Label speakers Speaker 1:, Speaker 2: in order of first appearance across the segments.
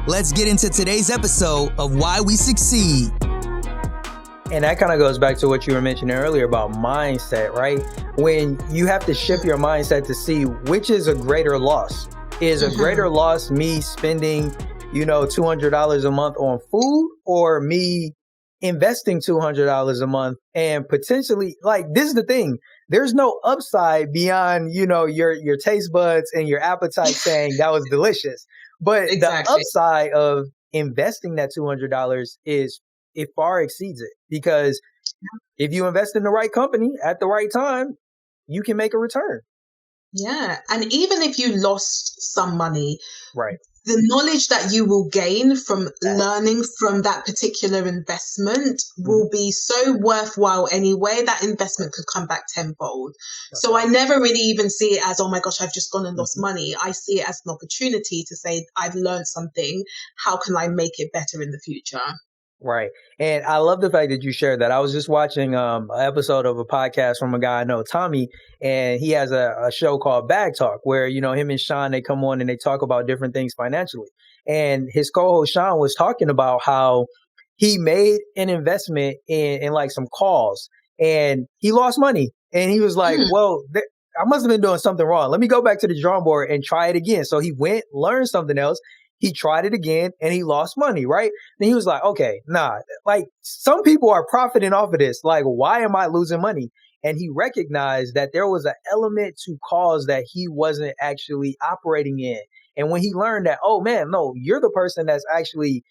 Speaker 1: Let's get into today's episode of Why We Succeed.
Speaker 2: And that kind of goes back to what you were mentioning earlier about mindset, right? When you have to shift your mindset to see which is a greater loss. Is a greater loss me spending, $200 a month on food, or me investing $200 a month and potentially, this is the thing. There's no upside beyond, your taste buds and your appetite saying that was delicious. But
Speaker 3: Exactly.
Speaker 2: The upside of investing that $200 is it far exceeds it, because if you invest in the right company at the right time, you can make a return.
Speaker 3: Yeah. And even if you lost some money,
Speaker 2: Right.
Speaker 3: the knowledge that you will gain from learning from that particular investment will be so worthwhile anyway. That investment could come back tenfold. So I never really even see it as, oh my gosh, I've just gone and lost money. I see it as an opportunity to say, I've learned something. How can I make it better in the future?
Speaker 2: Right. And I love the fact that you shared that. I was just watching an episode of a podcast from a guy I know, Tommy, and he has a show called Bag Talk where, him and Sean, they come on and they talk about different things financially. And his co-host Sean was talking about how he made an investment in like some calls and he lost money. And he was like, I must have been doing something wrong. Let me go back to the drawing board and try it again. So he went, learned something else. He tried it again and he lost money, right? Then he was like, okay, some people are profiting off of this. Like, why am I losing money? And he recognized that there was an element to cause that he wasn't actually operating in. And when he learned that, oh man, no, you're the person that's actually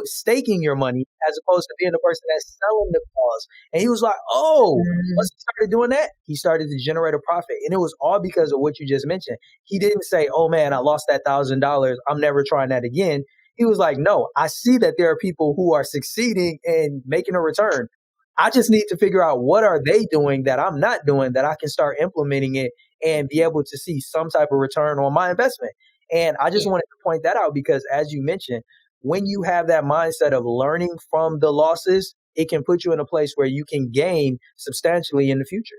Speaker 2: staking your money as opposed to being the person that's selling the cause. And he was like, once he started doing that, he started to generate a profit. And it was all because of what you just mentioned. He didn't say, oh man, I lost that $1,000. I'm never trying that again. He was like, no, I see that there are people who are succeeding and making a return. I just need to figure out what are they doing that I'm not doing, that I can start implementing it and be able to see some type of return on my investment. And I just wanted to point that out because, as you mentioned, when you have that mindset of learning from the losses, it can put you in a place where you can gain substantially in the future.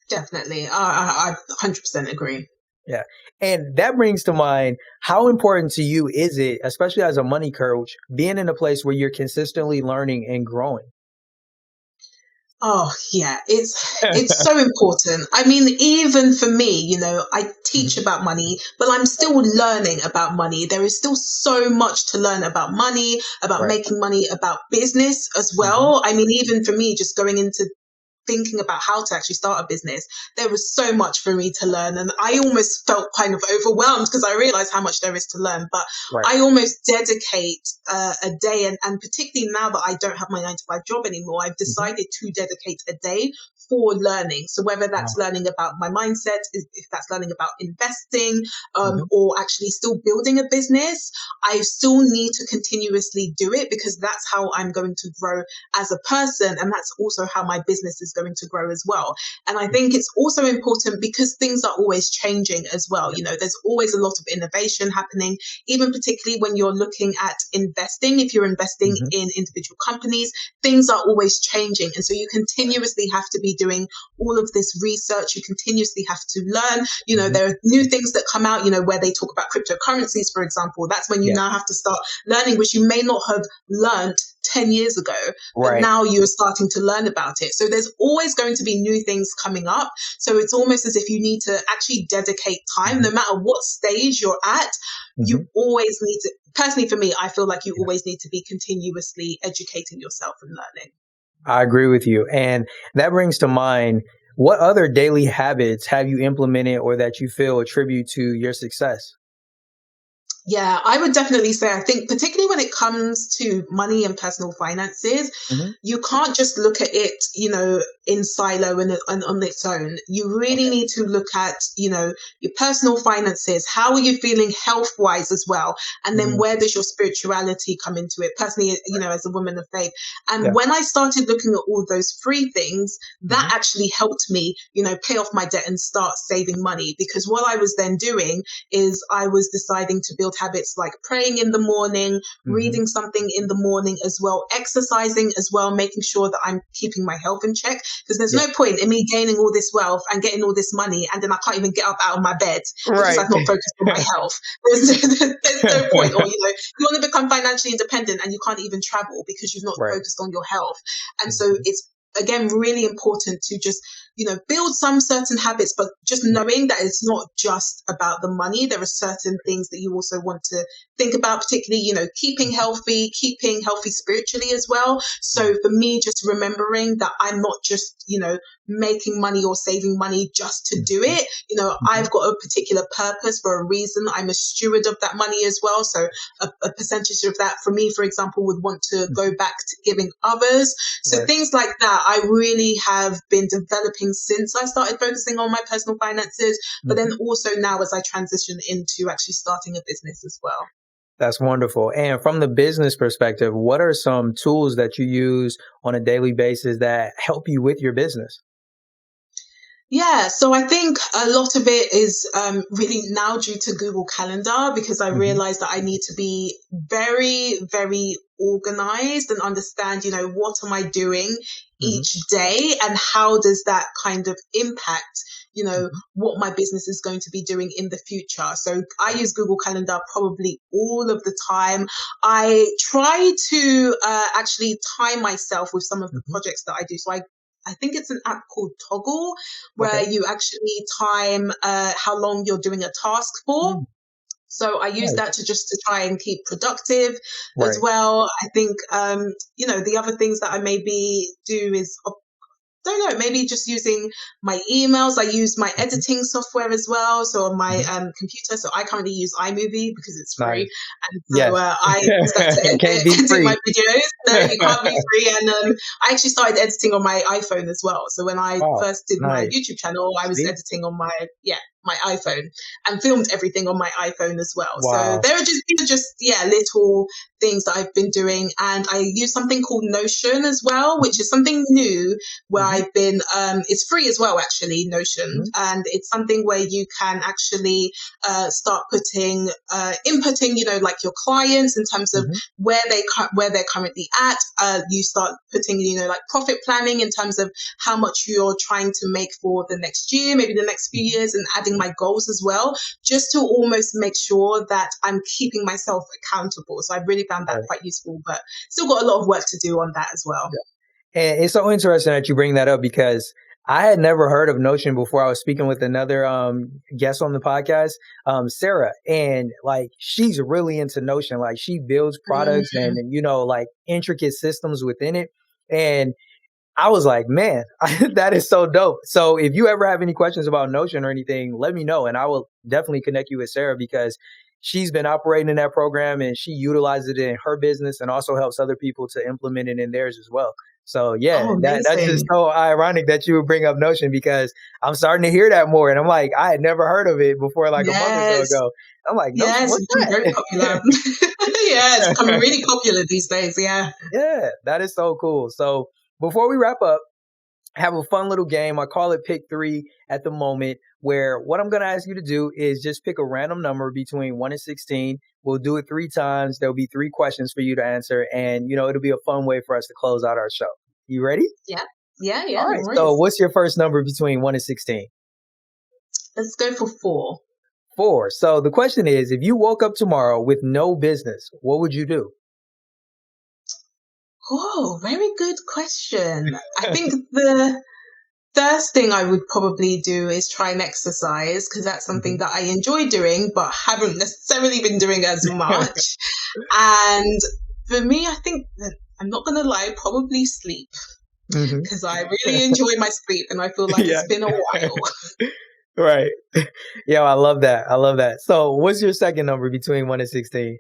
Speaker 3: Definitely. I 100% agree.
Speaker 2: Yeah. And that brings to mind, how important to you is it, especially as a money coach, being in a place where you're consistently learning and growing?
Speaker 3: Oh, yeah, it's so important. I mean, even for me, I teach about money, but I'm still learning about money. There is still so much to learn about money, about making money, about business as well. I mean, even for me, just going into thinking about how to actually start a business, there was so much for me to learn. And I almost felt kind of overwhelmed because I realized how much there is to learn. But I almost dedicate a day, and particularly now that I don't have my 9-to-5 job anymore, I've decided to dedicate a day for learning. So whether that's learning about my mindset, if that's learning about investing, or actually still building a business, I still need to continuously do it because that's how I'm going to grow as a person. And that's also how my business is going to grow as well. And I think it's also important because things are always changing as well. There's always a lot of innovation happening, even particularly when you're looking at investing. If you're investing in individual companies, things are always changing. And so you continuously have to be doing all of this research. You continuously have to learn. There are new things that come out, where they talk about cryptocurrencies, for example. That's when you now have to start learning, which you may not have learned 10 years ago, but now you're starting to learn about it. So there's always going to be new things coming up. So it's almost as if you need to actually dedicate time, no matter what stage you're at. You always need to, personally for me, I feel like you always need to be continuously educating yourself and learning.
Speaker 2: I agree with you. And that brings to mind, what other daily habits have you implemented or that you feel attribute to your success?
Speaker 3: Yeah, I would definitely say, I think particularly when it comes to money and personal finances, you can't just look at it, in silo and on its own. You really need to look at, your personal finances. How are you feeling health-wise as well? And then where does your spirituality come into it? Personally, as a woman of faith. And when I started looking at all those three things, that actually helped me, pay off my debt and start saving money. Because what I was then doing is I was deciding to build habits like praying in the morning, reading something in the morning as well, exercising as well, making sure that I'm keeping my health in check. Because there's no point in me gaining all this wealth and getting all this money, and then I can't even get up out of my bed because I've not focused on my health. There's no point. Or, you want to become financially independent and you can't even travel because you've not focused on your health. And so it's, again, really important to just, build some certain habits, but just knowing that it's not just about the money. There are certain things that you also want to think about, particularly, keeping healthy spiritually as well. So for me, just remembering that I'm not just, making money or saving money just to do it. I've got a particular purpose for a reason. I'm a steward of that money as well. So a percentage of that for me, for example, would want to go back to giving others. So things like that, I really have been developing since I started focusing on my personal finances, but then also now as I transition into actually starting a business as well.
Speaker 2: That's wonderful. And from the business perspective, what are some tools that you use on a daily basis that help you with your business?
Speaker 3: Yeah, so I think a lot of it is really now due to Google Calendar, because I realized that I need to be very, very organized and understand, what am I doing each day and how does that kind of impact, what my business is going to be doing in the future. So I use Google Calendar probably all of the time. I try to actually time myself with some of the projects that I do. So I think it's an app called Toggle where you actually time how long you're doing a task for. So I use that to try and keep productive as well. I think, the other things that I maybe do is, don't know, maybe just using my emails. I use my editing software as well. So on my computer, so I currently use iMovie because it's free. And so I use that to edit my videos. No, you can't be free. And I actually started editing on my iPhone as well. So when I first did my YouTube channel, I was editing on my iPhone and filmed everything on my iPhone as well. So these are just little things that I've been doing. And I use something called Notion as well, which is something new where I've been, it's free as well, actually, Notion. And it's something where you can actually start inputting, like your clients in terms of where they're currently at. You start putting, like profit planning in terms of how much you're trying to make for the next year, maybe the next few years, and adding my goals as well, just to almost make sure that I'm keeping myself accountable. So I really found that quite useful, but still got a lot of work to do on that as well.
Speaker 2: And it's so interesting that you bring that up because I had never heard of Notion before. I was speaking with another guest on the podcast, Sarah, and like she's really into Notion. Like she builds products and like intricate systems within it. And I was like, man, that is so dope. So if you ever have any questions about Notion or anything, let me know. And I will definitely connect you with Sarah because she's been operating in that program and she utilizes it in her business and also helps other people to implement it in theirs as well. So that's just so ironic that you would bring up Notion because I'm starting to hear that more. And I'm like, I had never heard of it before like a month or so ago. I'm like, Notion, what's that?
Speaker 3: Very popular. It's becoming really popular these days. Yeah,
Speaker 2: that is so cool. So before we wrap up, I have a fun little game. I call it Pick 3 at the moment, where what I'm going to ask you to do is just pick a random number between 1 and 16. We'll do it 3 times. There'll be 3 questions for you to answer. And, it'll be a fun way for us to close out our show. You ready?
Speaker 3: Yeah.
Speaker 2: All right. So what's your first number between 1 and 16?
Speaker 3: Let's go for 4.
Speaker 2: 4. So the question is, if you woke up tomorrow with no business, what would you do?
Speaker 3: Oh, very good question. I think the first thing I would probably do is try and exercise because that's something that I enjoy doing, but haven't necessarily been doing as much. And for me, I think that I'm not going to lie, probably sleep because I really enjoy my sleep and I feel like it's been a while.
Speaker 2: Right. Yeah, I love that. So what's your second number between 1 and 16?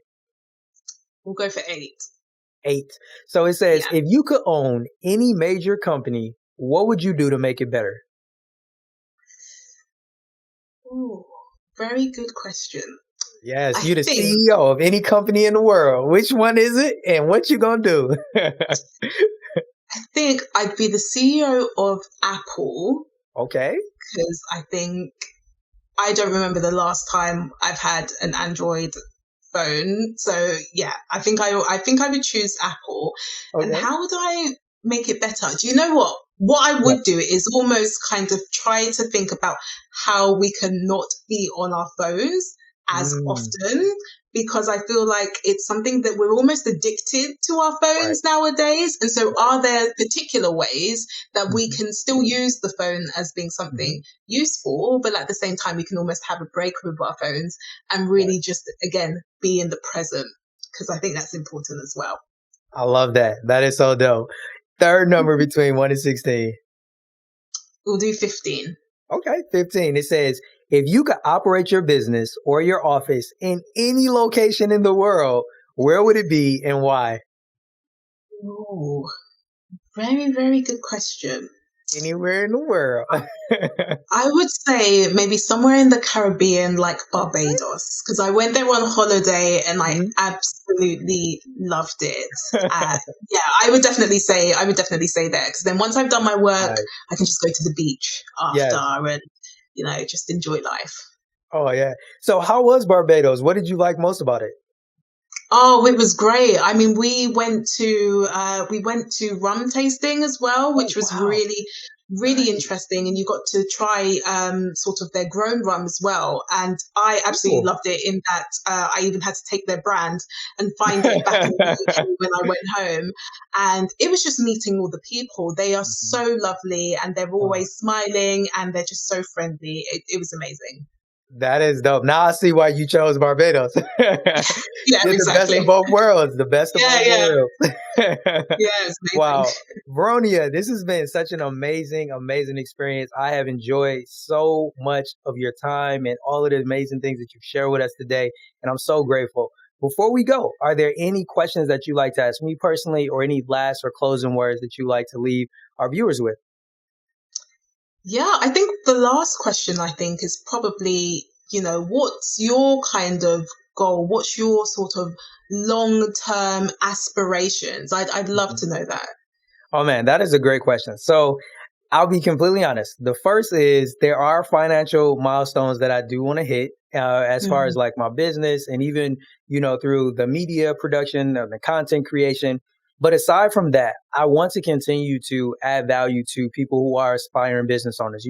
Speaker 3: We'll go for 8.
Speaker 2: 8. So it says, if you could own any major company, what would you do to make it better?
Speaker 3: Oh, very good question.
Speaker 2: Yes, you're the CEO of any company in the world. Which one is it and what you gonna do?
Speaker 3: I think I'd be the CEO of Apple.
Speaker 2: Okay.
Speaker 3: Because I don't remember the last time I've had an Android phone. So yeah, I think I would choose Apple. And
Speaker 2: Okay.
Speaker 3: how would I make it better? Do you know what? What I
Speaker 2: Yeah.
Speaker 3: would do is almost kind of try to think about how we can not be on our phones as
Speaker 2: Mm,
Speaker 3: often, because I feel like it's something that we're almost addicted to our
Speaker 2: right.
Speaker 3: phones nowadays. And so
Speaker 2: Right.
Speaker 3: are there particular ways that we
Speaker 2: Mhm,
Speaker 3: can still use the phone as being
Speaker 2: mhm,
Speaker 3: something useful, but at the same time, we can almost have a break with our phones and
Speaker 2: right.
Speaker 3: really just, again, be in the present? Because I think that's important as well.
Speaker 2: I love that. That is so dope. Third number between 1 and 16.
Speaker 3: We'll do 15.
Speaker 2: Okay, 15. It says, if you could operate your business or your office in any location in the world, where would it be and why?
Speaker 3: Ooh, very, very good question.
Speaker 2: Anywhere in the world.
Speaker 3: I would say maybe somewhere in the Caribbean, like
Speaker 2: Okay.
Speaker 3: Barbados, because I went there on holiday and I
Speaker 2: Mhm.
Speaker 3: absolutely loved it. Yeah, I would definitely say there, because then once I've done my work,
Speaker 2: Nice.
Speaker 3: I can just go to the beach after
Speaker 2: Yes.
Speaker 3: and just enjoy life.
Speaker 2: Oh, yeah. So how was Barbados? What did you like most about it?
Speaker 3: Oh, it was great. I mean, we went to rum tasting as well,
Speaker 2: Oh,
Speaker 3: which was
Speaker 2: wow.
Speaker 3: really, really
Speaker 2: Nice.
Speaker 3: interesting. And you got to try sort of their grown rum as well. And I absolutely
Speaker 2: Cool.
Speaker 3: loved it in that I even had to take their brand and find it back in the UK when I went home. And it was just meeting all the people. They are
Speaker 2: Mhm.
Speaker 3: so lovely and they're
Speaker 2: Oh,
Speaker 3: always smiling and they're just so friendly. It was amazing.
Speaker 2: that is dope. Now I see why you chose Barbados.
Speaker 3: Yeah,
Speaker 2: Get the best of
Speaker 3: exactly.
Speaker 2: both worlds. The best of
Speaker 3: Yeah,
Speaker 2: both
Speaker 3: yeah,
Speaker 2: worlds.
Speaker 3: yeah. It's amazing.
Speaker 2: Wow. Veronia, this has been such an amazing, amazing experience. I have enjoyed so much of your time and all of the amazing things that you've shared with us today. And I'm so grateful. Before we go, are there any questions that you like to ask me personally or any last or closing words that you like to leave our viewers with?
Speaker 3: Yeah, I think the last question I think is probably, what's your kind of goal? What's your sort of long-term aspirations? I'd love to know that.
Speaker 2: Oh man, that is a great question. So I'll be completely honest. The first is there are financial milestones that I do want to hit as far as
Speaker 3: Mm,
Speaker 2: like my business and even, through the media production and the content creation. But aside from that, I want to continue to add value to people who are aspiring business owners.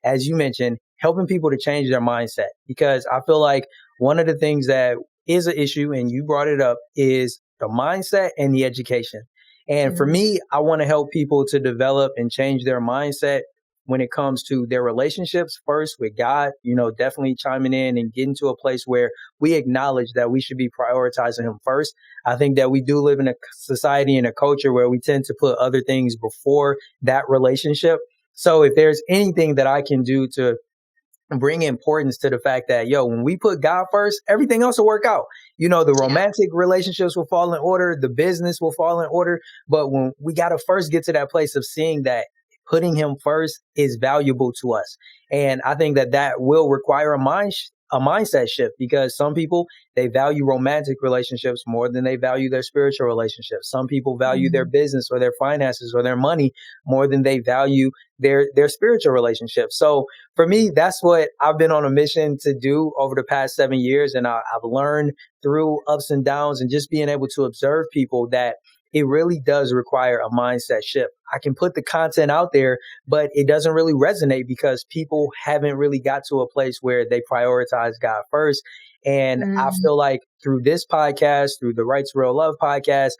Speaker 2: As you mentioned, helping people to change their mindset because I feel like one of the things that is an issue, and you brought it up, is the mindset and the education. And for
Speaker 3: mm,
Speaker 2: me, I want to help people to develop and change their mindset when it comes to their relationships first with God, definitely chiming in and getting to a place where we acknowledge that we should be prioritizing Him first. I think that we do live in a society and a culture where we tend to put other things before that relationship. So if there's anything that I can do to bring importance to the fact that, when we put God first, everything else will work out. The
Speaker 3: yeah.
Speaker 2: romantic relationships will fall in order, the business will fall in order. But when we got to first get to that place of seeing that putting Him first is valuable to us. And I think that that will require a mindset shift because some people, they value romantic relationships more than they value their spiritual relationships. Some people value their
Speaker 3: Mm,
Speaker 2: business or their finances or their money more than they value their spiritual relationships. So for me, that's what I've been on a mission to do over the past 7 years. And I've learned through ups and downs and just being able to observe people that it really does require a mindset shift. I can put the content out there, but it doesn't really resonate because people haven't really got to a place where they prioritize God first. And I
Speaker 3: mm,
Speaker 2: feel like through this podcast, through the Right to Real Love podcast,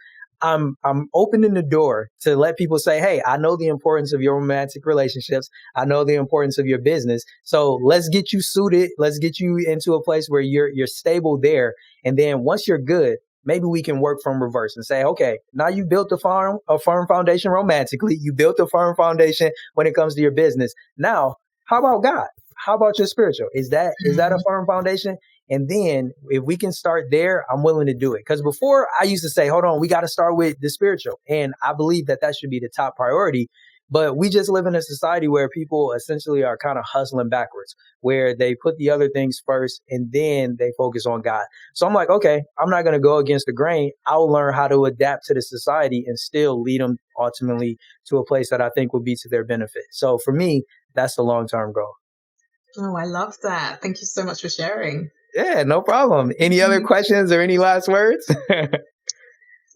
Speaker 2: I'm opening the door to let people say, "Hey, I know the importance of your romantic relationships. I know the importance of your business. So let's get you suited. Let's get you into a place where you're stable there. And then once you're good, maybe we can work from reverse and say, okay, now you built a firm foundation romantically. You built a firm foundation when it comes to your business. Now, how about God? How about your spiritual? Is that a
Speaker 3: mm.
Speaker 2: firm foundation? And then if we can start there, I'm willing to do it. Because before I used to say, hold on, we got to start with the spiritual. And I believe that that should be the top priority. But we just live in a society where people essentially are kind of hustling backwards, where they put the other things first and then they focus on God. So I'm like, okay, I'm not going to go against the grain. I'll learn how to adapt to the society and still lead them ultimately to a place that I think will be to their benefit. So for me, that's the long term goal.
Speaker 3: Oh, I love that. Thank you so much for sharing.
Speaker 2: Yeah, no problem. Any other questions or any last words?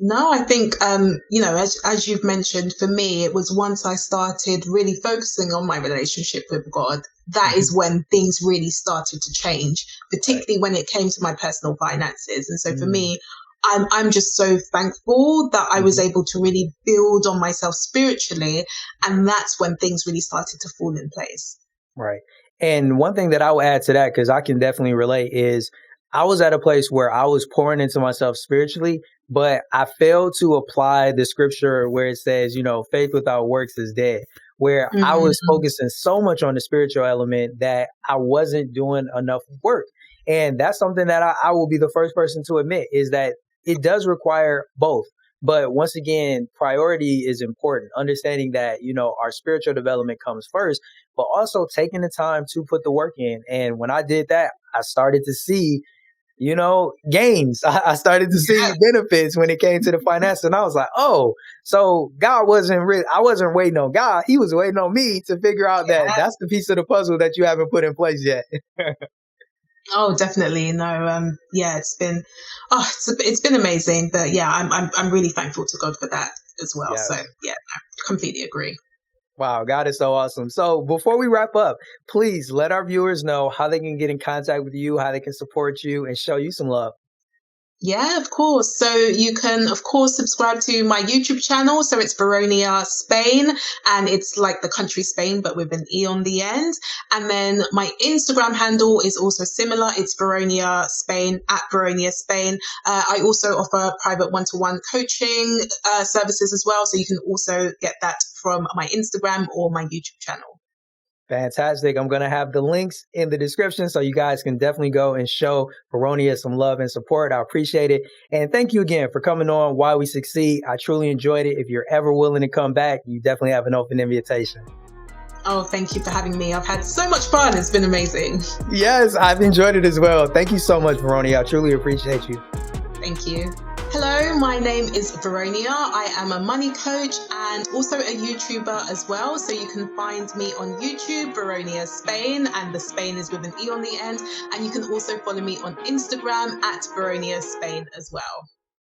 Speaker 3: No, I think, as you've mentioned, for me, it was once I started really focusing on my relationship with God, that is when things really started to change, particularly when it came to my personal finances. And so for me, I'm just so thankful that I was able to really build on myself spiritually. And that's when things really started to fall in place.
Speaker 2: Right. And one thing that I will add to that, because I can definitely relate, is I was at a place where I was pouring into myself spiritually, but I failed to apply the scripture where it says, faith without works is dead, where I was focusing so much on the spiritual element that I wasn't doing enough work. And that's something that I will be the first person to admit, is that it does require both. But once again, priority is important. Understanding that, our spiritual development comes first, but also taking the time to put the work in. And when I did that, I started to see, gains. I started to see benefits when it came to the finance. And I was like, oh, so God I wasn't waiting on God. He was waiting on me to figure out that that's the piece of the puzzle that you haven't put in place yet.
Speaker 3: Oh, definitely. No, it's been amazing. But yeah, I'm really thankful to God for that as well.
Speaker 2: Yes.
Speaker 3: So yeah, I completely agree.
Speaker 2: Wow, God is so awesome. So before we wrap up, please let our viewers know how they can get in contact with you, how they can support you, and show you some love.
Speaker 3: Yeah, of course. So you can, of course, subscribe to my YouTube channel. So it's Veronia Spaine, and it's like the country Spain, but with an E on the end. And then my Instagram handle is also similar. It's Veronia Spaine, at Veronia Spaine. I also offer private one-to-one coaching services as well. So you can also get that from my Instagram or my YouTube channel.
Speaker 2: Fantastic. I'm going to have the links in the description so you guys can definitely go and show Veronia some love and support. I appreciate it. And thank you again for coming on Why We Succeed. I truly enjoyed it. If you're ever willing to come back, you definitely have an open invitation.
Speaker 3: Oh, thank you for having me. I've had so much fun. It's been amazing.
Speaker 2: Yes, I've enjoyed it as well. Thank you so much, Veronia. I truly appreciate you.
Speaker 3: Thank you. Hello, my name is Veronia. I am a money coach and also a YouTuber as well. So you can find me on YouTube, Veronia Spaine, and the Spain is with an E on the end. And you can also follow me on Instagram at Veronia Spaine as well.